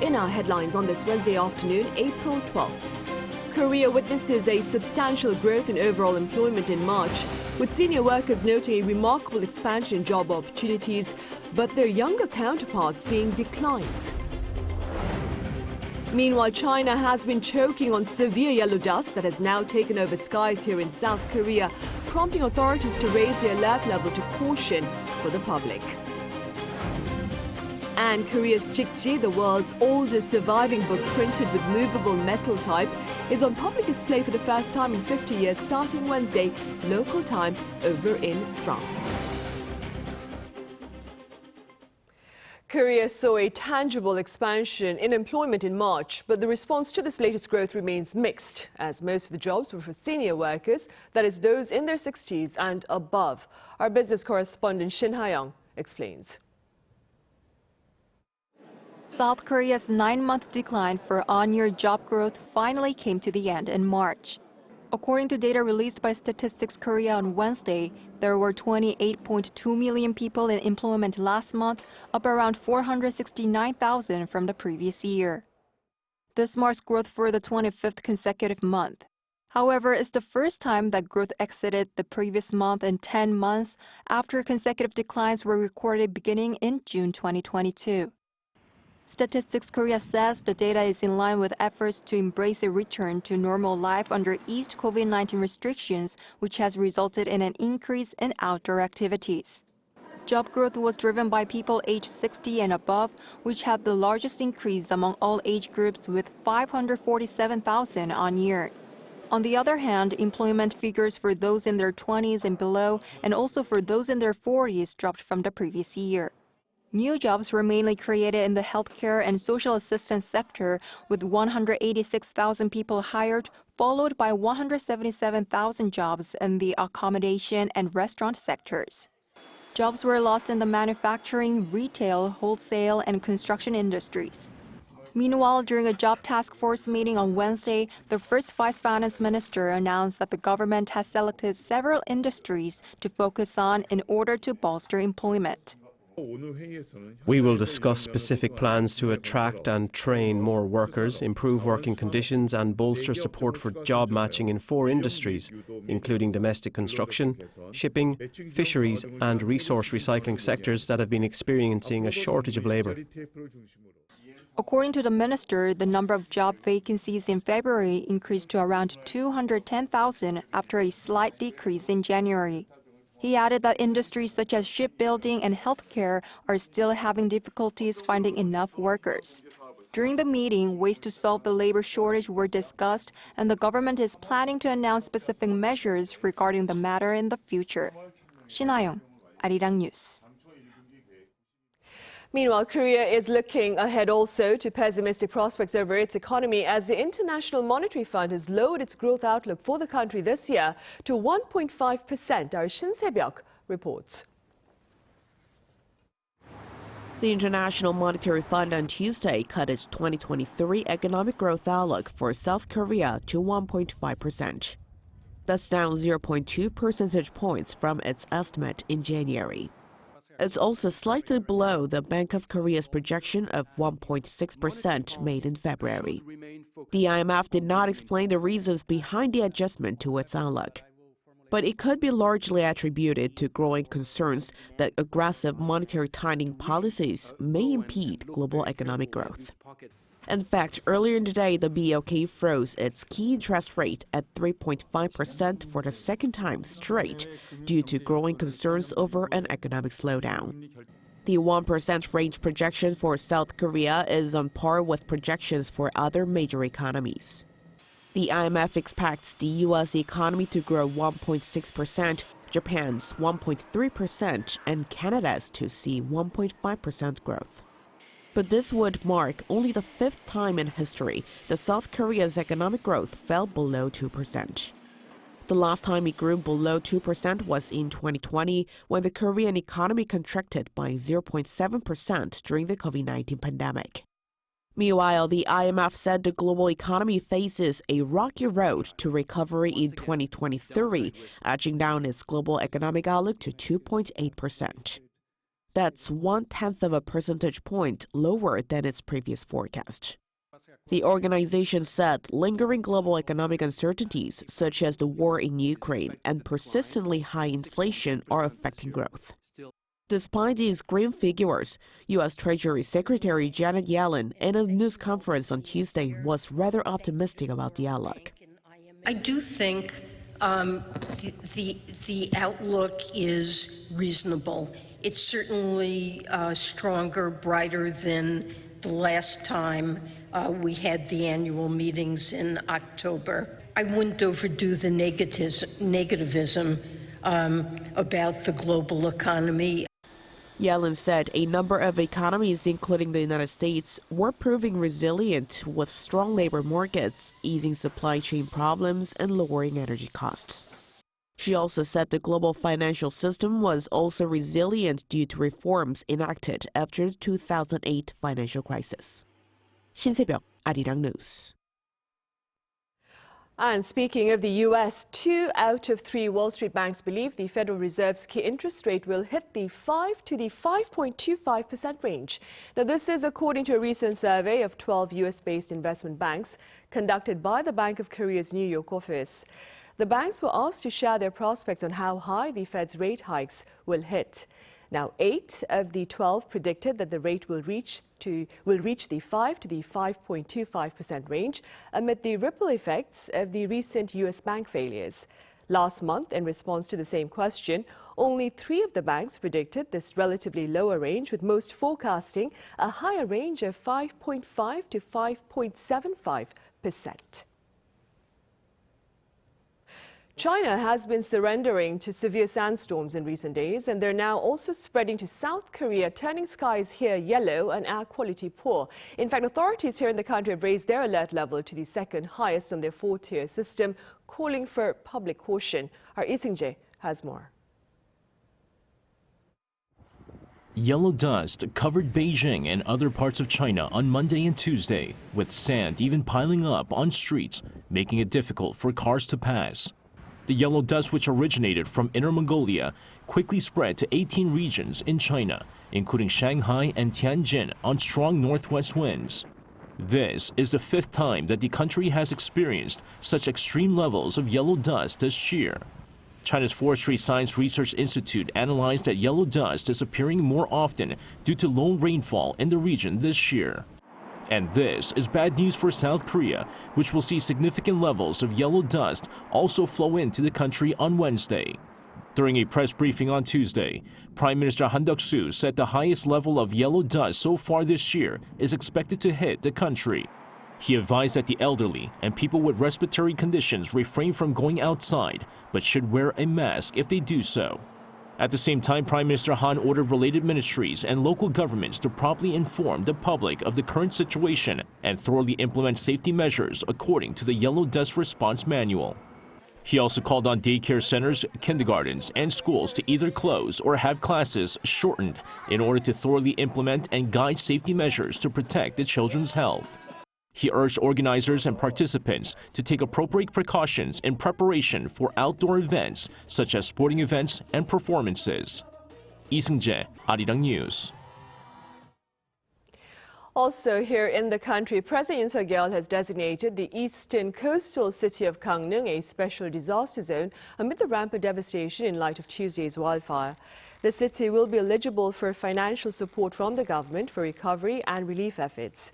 in our headlines on this Wednesday afternoon, April 12th. Korea witnesses a substantial growth in overall employment in March, with senior workers noting a remarkable expansion in job opportunities, but their younger counterparts seeing declines. Meanwhile, China has been choking on severe yellow dust that has now taken over skies here in South Korea, prompting authorities to raise the alert level to caution for the public. And Korea's Jikji, the world's oldest surviving book printed with movable metal type, is on public display for the first time in 50 years starting Wednesday, local time, over in France. Korea saw a tangible expansion in employment in March, but the response to this latest growth remains mixed, as most of the jobs were for senior workers, that is, those in their 60s and above. Our business correspondent Shin Ha-young explains. South Korea's 9-month decline for on-year job growth finally came to the end in March. According to data released by Statistics Korea on Wednesday, there were 28.2 million people in employment last month, up around 469,000 from the previous year. This marks growth for the 25th consecutive month. However, it's the first time that growth exited the previous month in 10 months after consecutive declines were recorded beginning in June 2022. Statistics Korea says the data is in line with efforts to embrace a return to normal life under eased COVID-19 restrictions, which has resulted in an increase in outdoor activities. Job growth was driven by people aged 60 and above, which had the largest increase among all age groups with 547,000 on year. On the other hand, employment figures for those in their 20s and below, and also for those in their 40s, dropped from the previous year. New jobs were mainly created in the healthcare and social assistance sector, with 186,000 people hired, followed by 177,000 jobs in the accommodation and restaurant sectors. Jobs were lost in the manufacturing, retail, wholesale, and construction industries. Meanwhile, during a job task force meeting on Wednesday, the first vice finance minister announced that the government has selected several industries to focus on in order to bolster employment. We will discuss specific plans to attract and train more workers, improve working conditions and bolster support for job matching in 4 industries, including domestic construction, shipping, fisheries and resource recycling sectors that have been experiencing a shortage of labour. According to the minister, the number of job vacancies in February increased to around 210,000 after a slight decrease in January. He added that industries such as shipbuilding and healthcare are still having difficulties finding enough workers. During the meeting, ways to solve the labor shortage were discussed, and the government is planning to announce specific measures regarding the matter in the future. Shin Ha-young, Arirang News. Meanwhile, Korea is looking ahead also to pessimistic prospects over its economy as the International Monetary Fund has lowered its growth outlook for the country this year to 1.5%. Our Shin Se-byuk reports. The International Monetary Fund on Tuesday cut its 2023 economic growth outlook for South Korea to 1.5%. That's down 0.2 percentage points from its estimate in January. It's also slightly below the Bank of Korea's projection of 1.6% made in February. The IMF did not explain the reasons behind the adjustment to its outlook, but it could be largely attributed to growing concerns that aggressive monetary tightening policies may impede global economic growth. In fact, earlier in the day, the BOK froze its key interest rate at 3.5% for the second time straight due to growing concerns over an economic slowdown. The 1% range projection for South Korea is on par with projections for other major economies. The IMF expects the U.S. economy to grow 1.6%, Japan's 1.3%, and Canada's to see 1.5% growth. But this would mark only the 5th time in history that South Korea's economic growth fell below 2%. The last time it grew below 2% was in 2020, when the Korean economy contracted by 0.7% during the COVID-19 pandemic. Meanwhile, the IMF said the global economy faces a rocky road to recovery in 2023, edging down its global economic outlook to 2.8%. That's 1/10 of a percentage point lower than its previous forecast. The organization said lingering global economic uncertainties, such as the war in Ukraine and persistently high inflation, are affecting growth. Despite these grim figures, U.S. Treasury Secretary Janet Yellen, in a news conference on Tuesday, was rather optimistic about the outlook. I do think the outlook is reasonable. It's certainly stronger, brighter than the last time we had the annual meetings in October. I wouldn't overdo the negativism about the global economy. Yellen said a number of economies, including the United States, were proving resilient with strong labor markets, easing supply chain problems, and lowering energy costs. She also said the global financial system was also resilient due to reforms enacted after the 2008 financial crisis. 신세벽, Arirang News. And speaking of the U.S., 2 out of 3 Wall Street banks believe the Federal Reserve's key interest rate will hit the 5 to the 5.25% range. Now, this is according to a recent survey of 12 U.S.-based investment banks conducted by the Bank of Korea's New York office. The banks were asked to share their prospects on how high the Fed's rate hikes will hit. Now, 8 of the 12 predicted that the rate will reach the 5 to the 5.25% range amid the ripple effects of the recent U.S. bank failures. Last month, in response to the same question, only 3 of the banks predicted this relatively lower range, with most forecasting a higher range of 5.5 to 5.75%. China has been surrendering to severe sandstorms in recent days, and they're now also spreading to South Korea, turning skies here yellow and air quality poor. In fact, authorities here in the country have raised their alert level to the second highest on their 4-tier system, calling for public caution. Our Ising-jae has more. Yellow dust covered Beijing and other parts of China on Monday and Tuesday, with sand even piling up on streets, making it difficult for cars to pass. The yellow dust, which originated from Inner Mongolia, quickly spread to 18 regions in China, including Shanghai and Tianjin, on strong northwest winds. This is the 5th time that the country has experienced such extreme levels of yellow dust this year. China's Forestry Science Research Institute analyzed that yellow dust is appearing more often due to low rainfall in the region this year. And this is bad news for South Korea, which will see significant levels of yellow dust also flow into the country on Wednesday. During a press briefing on Tuesday, Prime Minister Han Duck-soo said the highest level of yellow dust so far this year is expected to hit the country. He advised that the elderly and people with respiratory conditions refrain from going outside, but should wear a mask if they do so. At the same time, Prime Minister Han ordered related ministries and local governments to promptly inform the public of the current situation and thoroughly implement safety measures according to the Yellow Dust Response Manual. He also called on daycare centers, kindergartens, and schools to either close or have classes shortened in order to thoroughly implement and guide safety measures to protect the children's health. He urged organizers and participants to take appropriate precautions in preparation for outdoor events such as sporting events and performances. Ising-jae, Arirang News. Also here in the country, President Yoon Suk-yeol has designated the eastern coastal city of Gangneung a special disaster zone amid the rampant devastation in light of Tuesday's wildfire. The city will be eligible for financial support from the government for recovery and relief efforts.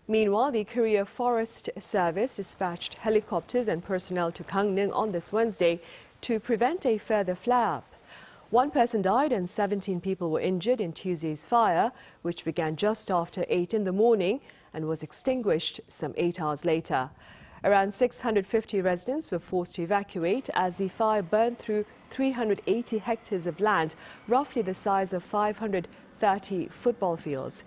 Meanwhile, the Korea Forest Service dispatched helicopters and personnel to Gangneung on this Wednesday to prevent a further flare-up. 1 person died and 17 people were injured in Tuesday's fire, which began just after 8 in the morning and was extinguished some 8 hours later. Around 650 residents were forced to evacuate as the fire burned through 380 hectares of land, roughly the size of 530 football fields.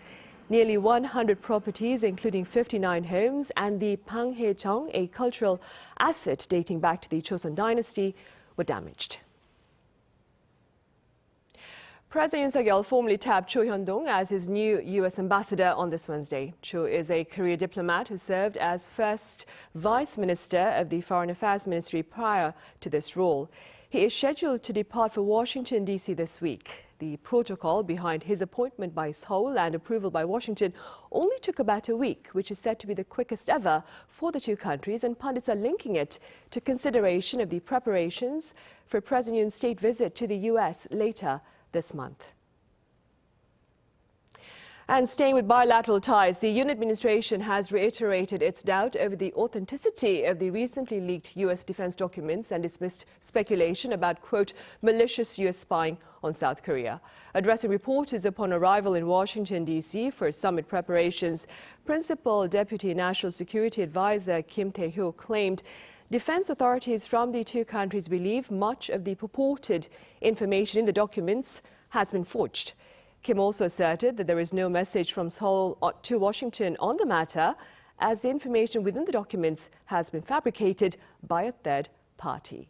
Nearly 100 properties, including 59 homes and the Panghaechang, a cultural asset dating back to the Joseon dynasty, were damaged. President Yoon Suk-yeol formally tapped Cho Hyun-dong as his new U.S. ambassador on this Wednesday. Cho is a Korea diplomat who served as first vice minister of the Foreign Affairs Ministry prior to this role. He is scheduled to depart for Washington, D.C. this week. The protocol behind his appointment by Seoul and approval by Washington only took about a week, which is said to be the quickest ever for the two countries, and pundits are linking it to consideration of the preparations for President Yoon's state visit to the U.S. later this month. And staying with bilateral ties, the Yoon administration has reiterated its doubt over the authenticity of the recently leaked U.S. defense documents and dismissed speculation about, quote, malicious U.S. spying on South Korea. Addressing reporters upon arrival in Washington, D.C. for summit preparations, Principal Deputy National Security Advisor Kim Tae-hyo claimed defense authorities from the two countries believe much of the purported information in the documents has been forged. Kim also asserted that there is no message from Seoul to Washington on the matter, as the information within the documents has been fabricated by a third party.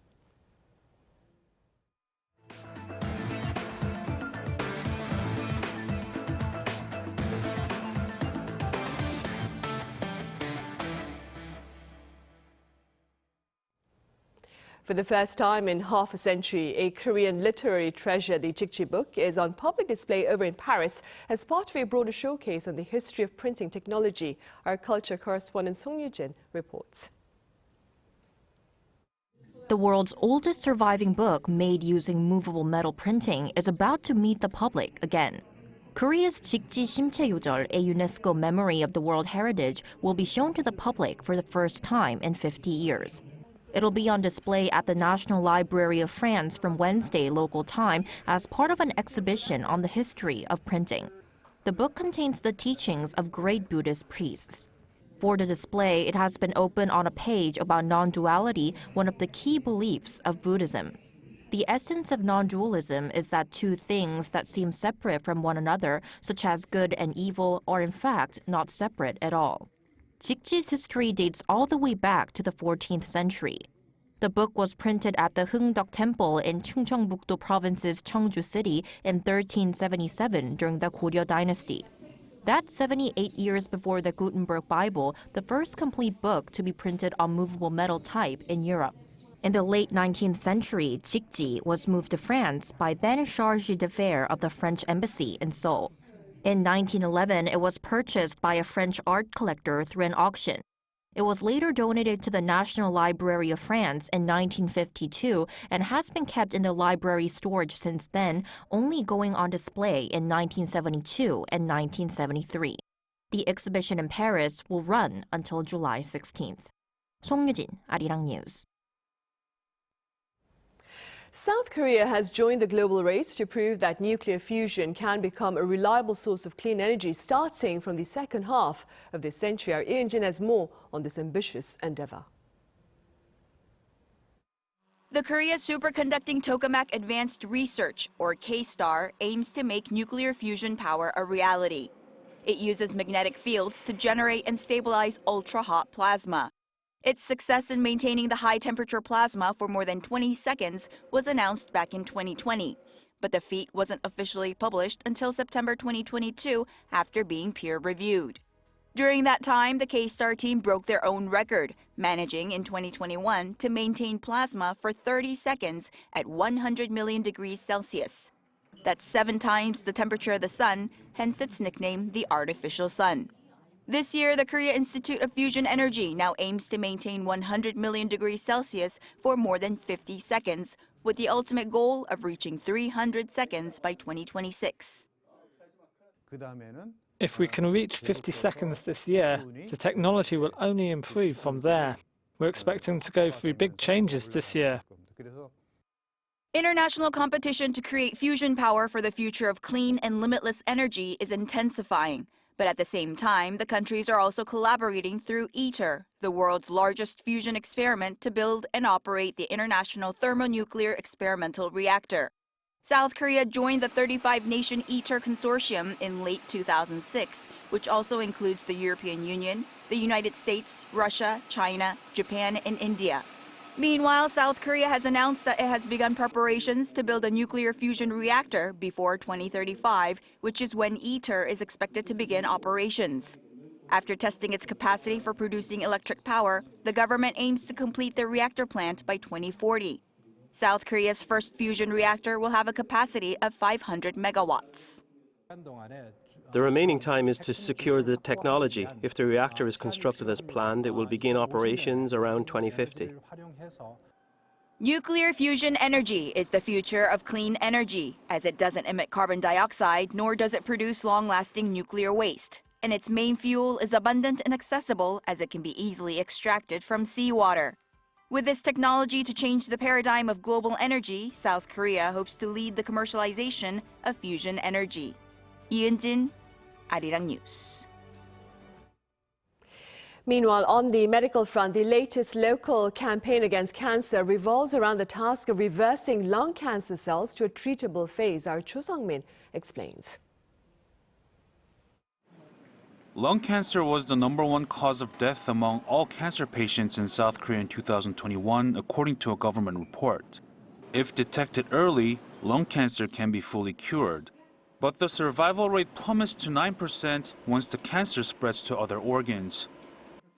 For the first time in half a century, a Korean literary treasure, the Jikji book, is on public display over in Paris as part of a broader showcase on the history of printing technology. Our culture correspondent Song Yoo-jin reports. The world's oldest surviving book made using movable metal printing is about to meet the public again. Korea's Jikji 심체요절, a UNESCO memory of the World Heritage, will be shown to the public for the first time in 50 years. It'll be on display at the National Library of France from Wednesday local time as part of an exhibition on the history of printing. The book contains the teachings of great Buddhist priests. For the display, it has been opened on a page about non-duality, one of the key beliefs of Buddhism. The essence of non-dualism is that two things that seem separate from one another, such as good and evil, are in fact not separate at all. Jikji's history dates all the way back to the 14th century. The book was printed at the Heungdeok Temple in Chungcheongbuk-do Province's Cheongju City in 1377 during the Goryeo dynasty. That's 78 years before the Gutenberg Bible, the first complete book to be printed on movable metal type in Europe. In the late 19th century, Jikji was moved to France by then charge d'affaires of the French embassy in Seoul. In 1911, it was purchased by a French art collector through an auction. It was later donated to the National Library of France in 1952 and has been kept in the library storage since then, only going on display in 1972 and 1973. The exhibition in Paris will run until July 16th. 송유진, Arirang News. South Korea has joined the global race to prove that nuclear fusion can become a reliable source of clean energy starting from the second half of this century. Our Yoon has more on this ambitious endeavor. The Korea Superconducting Tokamak Advanced Research, or KSTAR, aims to make nuclear fusion power a reality. It uses magnetic fields to generate and stabilize ultra-hot plasma. Its success in maintaining the high-temperature plasma for more than 20 seconds was announced back in 2020, but the feat wasn't officially published until September 2022 after being peer-reviewed. During that time, the KSTAR team broke their own record, managing in 2021 to maintain plasma for 30 seconds at 100 million degrees Celsius. That's 7 times the temperature of the sun, hence its nickname, the artificial sun. This year, the Korea Institute of Fusion Energy now aims to maintain 100 million degrees Celsius for more than 50 seconds, with the ultimate goal of reaching 300 seconds by 2026. If we can reach 50 seconds this year, the technology will only improve from there. We're expecting to go through big changes this year. International competition to create fusion power for the future of clean and limitless energy is intensifying. But at the same time, the countries are also collaborating through ITER, the world's largest fusion experiment to build and operate the International Thermonuclear Experimental Reactor. South Korea joined the 35-nation ITER consortium in late 2006, which also includes the European Union, the United States, Russia, China, Japan, and India. Meanwhile, South Korea has announced that it has begun preparations to build a nuclear fusion reactor before 2035, which is when ITER is expected to begin operations. After testing its capacity for producing electric power, the government aims to complete the reactor plant by 2040. South Korea's first fusion reactor will have a capacity of 500 megawatts. The remaining time is to secure the technology. If the reactor is constructed as planned, it will begin operations around 2050. Nuclear fusion energy is the future of clean energy, as it doesn't emit carbon dioxide, nor does it produce long-lasting nuclear waste. And its main fuel is abundant and accessible, as it can be easily extracted from seawater. With this technology to change the paradigm of global energy, South Korea hopes to lead the commercialization of fusion energy. Yoon, Arirang News. Meanwhile, on the medical front, the latest local campaign against cancer revolves around the task of reversing lung cancer cells to a treatable phase. Our Cho Sang-min explains. Lung cancer was the #1 cause of death among all cancer patients in South Korea in 2021, according to a government report. If detected early, lung cancer can be fully cured. But the survival rate plummets to 9% once the cancer spreads to other organs.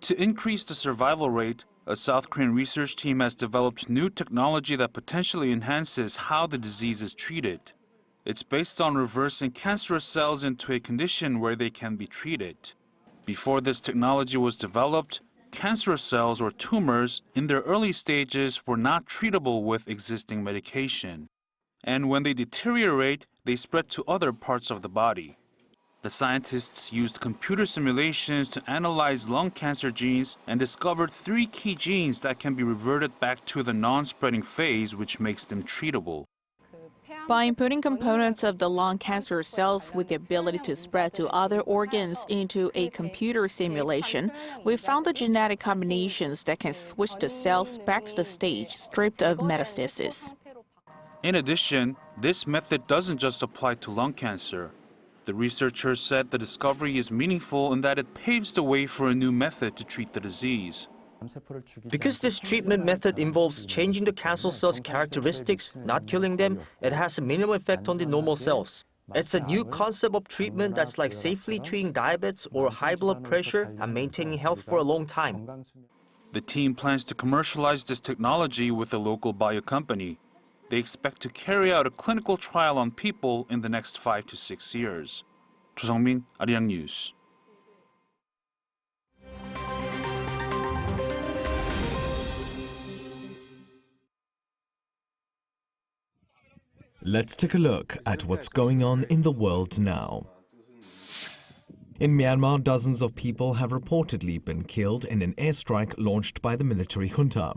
To increase the survival rate, a South Korean research team has developed new technology that potentially enhances how the disease is treated. It's based on reversing cancerous cells into a condition where they can be treated. Before this technology was developed, cancerous cells or tumors in their early stages were not treatable with existing medication. And when they deteriorate, they spread to other parts of the body. The scientists used computer simulations to analyze lung cancer genes and discovered 3 key genes that can be reverted back to the non-spreading phase, which makes them treatable. By inputting components of the lung cancer cells with the ability to spread to other organs into a computer simulation, we found the genetic combinations that can switch the cells back to the stage stripped of metastasis. In addition, this method doesn't just apply to lung cancer. The researchers said the discovery is meaningful in that it paves the way for a new method to treat the disease. Because this treatment method involves changing the cancer cells' characteristics, not killing them, it has a minimal effect on the normal cells. It's a new concept of treatment that's like safely treating diabetes or high blood pressure and maintaining health for a long time. The team plans to commercialize this technology with a local bio company. They expect to carry out a clinical trial on people in the next 5 to 6 years. Cho Sang-min, Arirang News. Let's take a look at what's going on in the world now. In Myanmar, dozens of people have reportedly been killed in an airstrike launched by the military junta.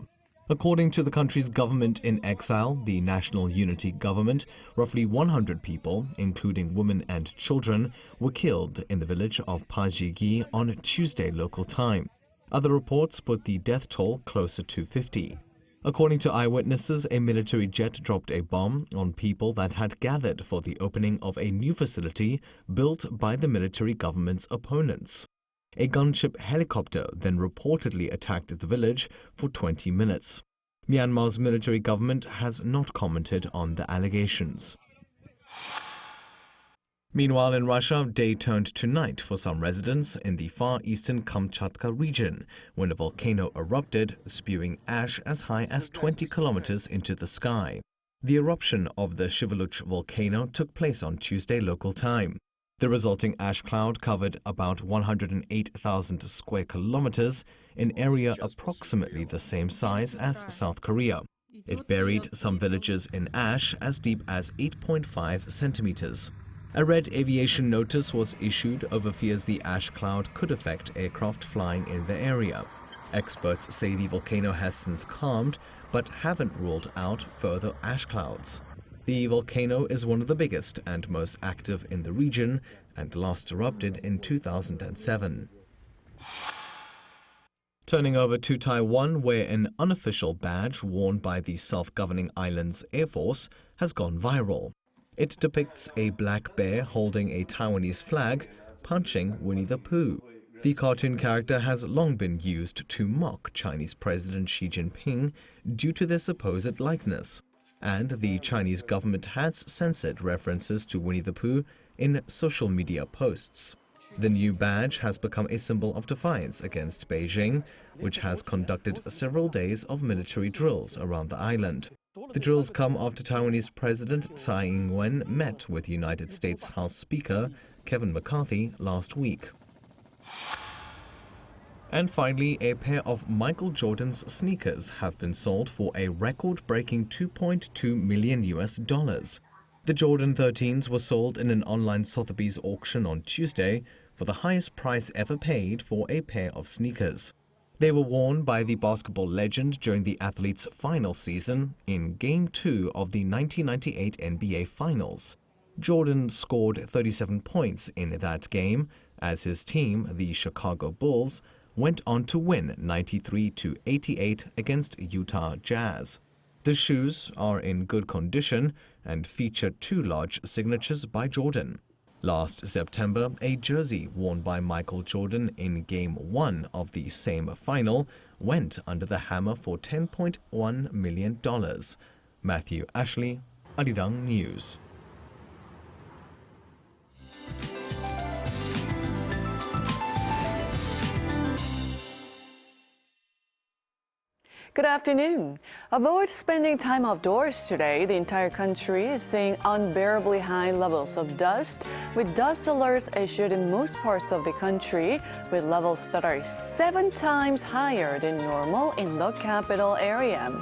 According to the country's government in exile, the National Unity Government, roughly 100 people, including women and children, were killed in the village of Pajigi on Tuesday local time. Other reports put the death toll closer to 50. According to eyewitnesses, a military jet dropped a bomb on people that had gathered for the opening of a new facility built by the military government's opponents. A gunship helicopter then reportedly attacked the village for 20 minutes. Myanmar's military government has not commented on the allegations. Meanwhile, in Russia, day turned to night for some residents in the far eastern Kamchatka region when a volcano erupted, spewing ash as high as 20 kilometers into the sky. The eruption of the Shiveluch volcano took place on Tuesday local time. The resulting ash cloud covered about 108,000 square kilometers, an area approximately the same size as South Korea. It buried some villages in ash as deep as 8.5 centimeters. A red aviation notice was issued over fears the ash cloud could affect aircraft flying in the area. Experts say the volcano has since calmed, but haven't ruled out further ash clouds. The volcano is one of the biggest and most active in the region and last erupted in 2007. Turning over to Taiwan, where an unofficial badge worn by the self-governing island's Air Force has gone viral. It depicts a black bear holding a Taiwanese flag, punching Winnie the Pooh. The cartoon character has long been used to mock Chinese President Xi Jinping due to their supposed likeness, and the Chinese government has censored references to Winnie the Pooh in social media posts. The new badge has become a symbol of defiance against Beijing, which has conducted several days of military drills around the island. The drills come after Taiwanese President Tsai Ing-wen met with United States House Speaker Kevin McCarthy last week. And finally, a pair of Michael Jordan's sneakers have been sold for a record-breaking $2.2 million. The Jordan 13s were sold in an online Sotheby's auction on Tuesday for the highest price ever paid for a pair of sneakers. They were worn by the basketball legend during the athlete's final season in Game 2 of the 1998 NBA Finals. Jordan scored 37 points in that game as his team, the Chicago Bulls, went on to win 93-88 against Utah Jazz. The shoes are in good condition and feature 2 large signatures by Jordan. Last September, a jersey worn by Michael Jordan in Game 1 of the same final went under the hammer for $10.1 million. Matthew Ashley, Arirang News. Good afternoon. Avoid spending time outdoors today. The entire country is seeing unbearably high levels of dust, with dust alerts issued in most parts of the country, with levels that are 7 times higher than normal in the capital area.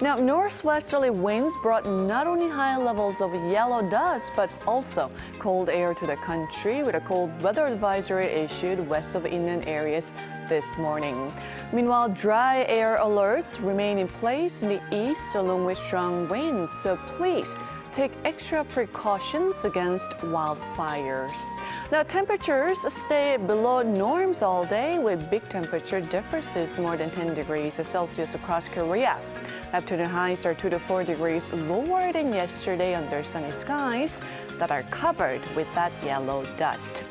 Now, northwesterly winds brought not only high levels of yellow dust, but also cold air to the country, with a cold weather advisory issued west of inland areas this morning. Meanwhile, dry air alerts remain in place in the east along with strong winds, so please take extra precautions against wildfires. Now, temperatures stay below norms all day, with big temperature differences more than 10 degrees Celsius across Korea. Afternoon highs are 2 to 4 degrees lower than yesterday under sunny skies that are covered with that yellow dust.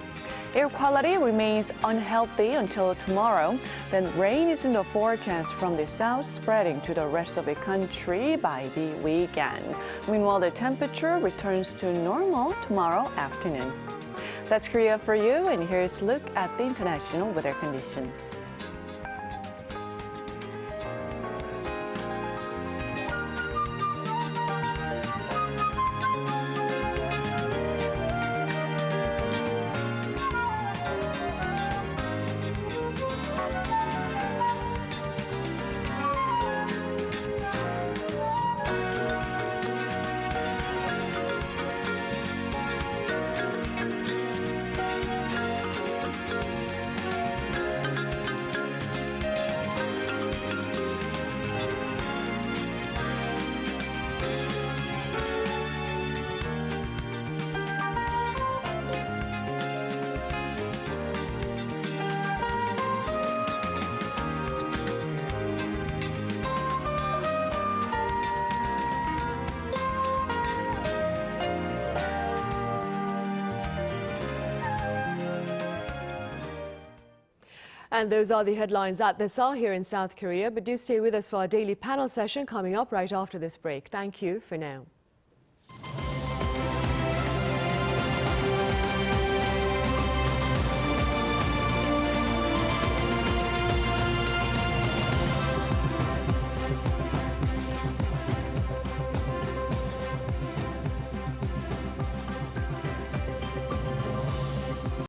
Air quality remains unhealthy until tomorrow. Then rain is in the forecast from the south, spreading to the rest of the country by the weekend. Meanwhile, the temperature returns to normal tomorrow afternoon. That's Korea for you, and here's a look at the international weather conditions. And those are the headlines at this hour here in South Korea. But do stay with us for our daily panel session coming up right after this break. Thank you for now.